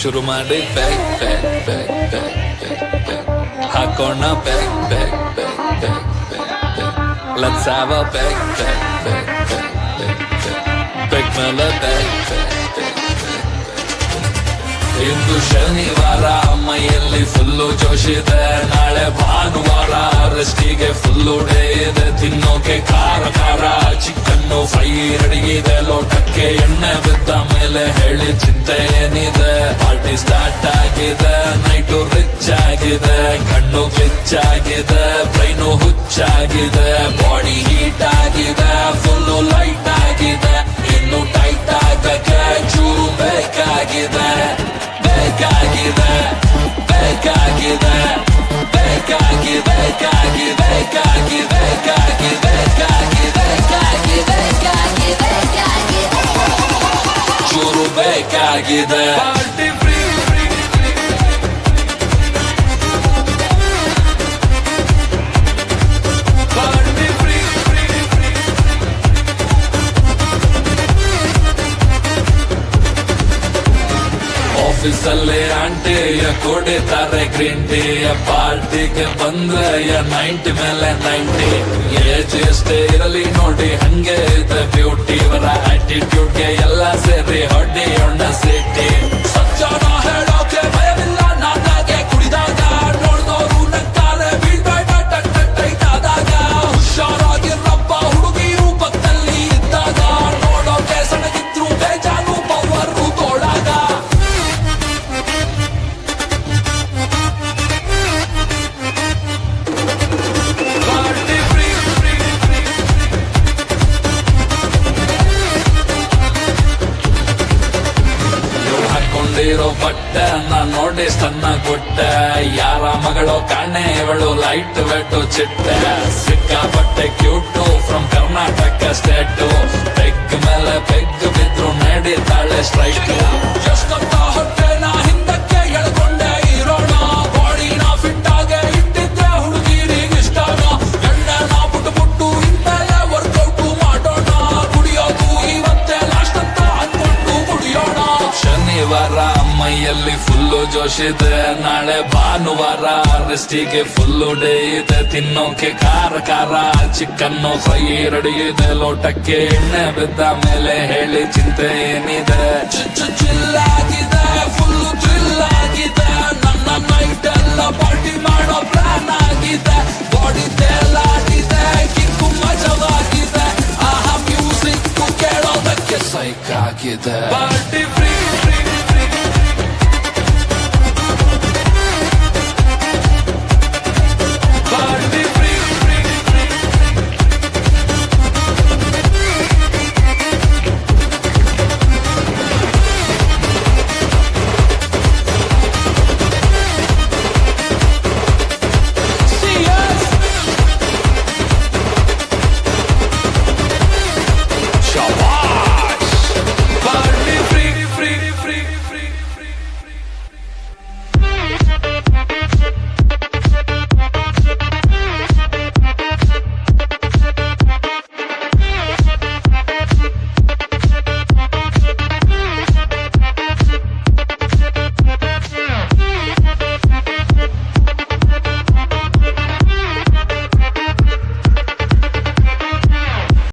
ಶುರು ಮಾಡಿ bag bag bag bag bag bag ಹಾಕೋಣ bag bag bag bag bag bag let's have a bag bag bag bag bag bag bag ಮೇಲೆ bag bag bag ಇಂದು ಶನಿವಾರ ಮೈಯಲ್ಲಿ full ಜೋಶಿದೆ, ನಾಳೆ ಭಾನುವಾರ ರೆಸ್ಟಿಗೆ ಫುಲ್ಲು ಡೇ ಇದೆ. ತಿನ್ನೋಕೆ ಖಾರ ಖಾರ ಚಿಕನ್ನು ಫ್ರೈ ರೆಡಿ ಇದೆ, ಲೋಟಕ್ಕೆ ಎಣ್ಣೆ ಬಿದ್ದ ಮೇಲೆ ಹೇಳಿ ಚಿಂತೆ ಏನಿದೆ. ಪಾರ್ಟಿ ಸ್ಟಾರ್ಟ್ ಆಗಿದೆ, ನೈಟು ರಿಚ್ ಆಗಿದೆ, ಕಣ್ಣು ಗ್ಲಿಚ್ ಆಗಿದೆ, ಬ್ರೈನು ಹುಚ್ಚಾಗಿದೆ, ಬಾಡಿ ಹೀಟ್ ಆಗಿದೆ, ಫುಲ್ಲು ಲೈಟ್ ಆಗಿದೆ. ಇನ್ನು ಟೈಟ್ ಆಗಕ್ಕೆ ಚೂರು ಬೇಕಾಗಿದೆ, ಬೇಕಾಗಿದೆ ಬೇಕಾಗಿದೆ ಬೇಕಾಗಿ ಬೇಕಾಗಿ ಬೇಕಾಗಿ ಬೇಕಾಗಿ ಬೇಕಾಗಿ ಬೇಕಾಗಿ ಬೇಕಾಗಿ ಬೇಕಾಗಿ ಚೂರು ಬೇಕಾಗಿದೆ. ಆಫೀಸಲ್ಲಿ ಆಂಟಿಯ ಕುಡಿತಾರೆ ಗ್ರೀನ್ ಟೀ, ಪಾರ್ಟಿಗೆ ಬಂದ್ರೆ 90 ಮೇಲೆ 90. ಏಜ್ ಎಷ್ಟೇ ಇರಲಿ ನೋಡಿ ಹಂಗೆ ಇದೆ ಬ್ಯೂಟಿ, ಇವರ ಆಟಿಟ್ಯೂಡ್ಗೆ ಎಲ್ಲ ಸೇರಿ ಹೊಡೆಯೋಣ ಸಿಟಿ. ಸಜ್ಜನ ಹೇಳೋಕೆ ಭಯವಿಲ್ಲ ನಾನಾಗೆ, ಕುಡಿದಾಗ ನೋಡ್ದೋರು ನಗ್ತಾರೆ ಬೀಳ್ಬೇಡ ಟೈಟ್ ಆದಾಗ. ಹುಷಾರಾಗಿರಪ್ಪ ಹುಡುಗಿರು ಪಕ್ಕದಲ್ಲಿ ಇದ್ದಾಗ, ನೋಡೋಕೆ ಸಣಗಿದ್ರು ಬೇಜಾನು ಪವರು ತೋಳಾಗ. ಬಟ್ಟೆ ನಾನ್ ನೋಡಿ ಸಣ್ಣ ಗುಡ್ಡೆ, ಯಾರ ಮಗಳು ಕಾಣೆ ಇವಳು ಲೈಟ್ ವೆಟ್ಟು ಚಿಟ್ಟೆ. ಸಿಕ್ಕಾಪಟ್ಟೆ cute from Karnataka state, peg ಮೇಲೆ ಪೆಗ್ ಬಿದ್ರು ನಡೀತಾಳೆ ಸ್ಟ್ರೈಟ್. ಎಷ್ಟೊತ್ತ ಹೊಟ್ಟೆನ ಹಿಂದಕ್ಕೆ ಎಳ್ಕೊಂಡೆ ಇರೋಣ, ಬಾಡಿನ ಫಿಟ್ ಆಗಿ ಇಟ್ಟಿದ್ರೆ ಹುಡುಗಿರಿಗೆ ಇಷ್ಟನ. ಎಣ್ಣೆನ ಪುಟ್ಟು ಪುಟ್ಟು ಇನ್ಮೇಲೆ ವರ್ಕೌಟು ಮಾಡೋಣ, ಕುಡಿಯೋದು ಇವತ್ತೇ ಲಾಸ್ಟ್ ಅಂತ ಅನ್ಕೊಂಡು ಕುಡಿಯೋಣ. ಶನಿವಾರ ಮೈಯಲ್ಲಿ ಫುಲ್ಲು ಜೋಶಿದೆ, ನಾಳೆ ಭಾನುವಾರ ರೆಸ್ಟಿಗೆ ಫುಲ್ಲು ಡೇ ಇದೆ. ತಿನ್ನೋಕೆ ಖಾರ ಖಾರ ಚಿಕನ್ನು ಫ್ರೈ ರೆಡಿ ಇದೆ, ಲೋಟಕ್ಕೆ ಎಣ್ಣೆ ಬಿದ್ದ ಮೇಲೆ ಹೇಳಿ ಚಿಂತೆ ಏನಿದೆ. ಚಿಲ್ಲಾಗಿದೆ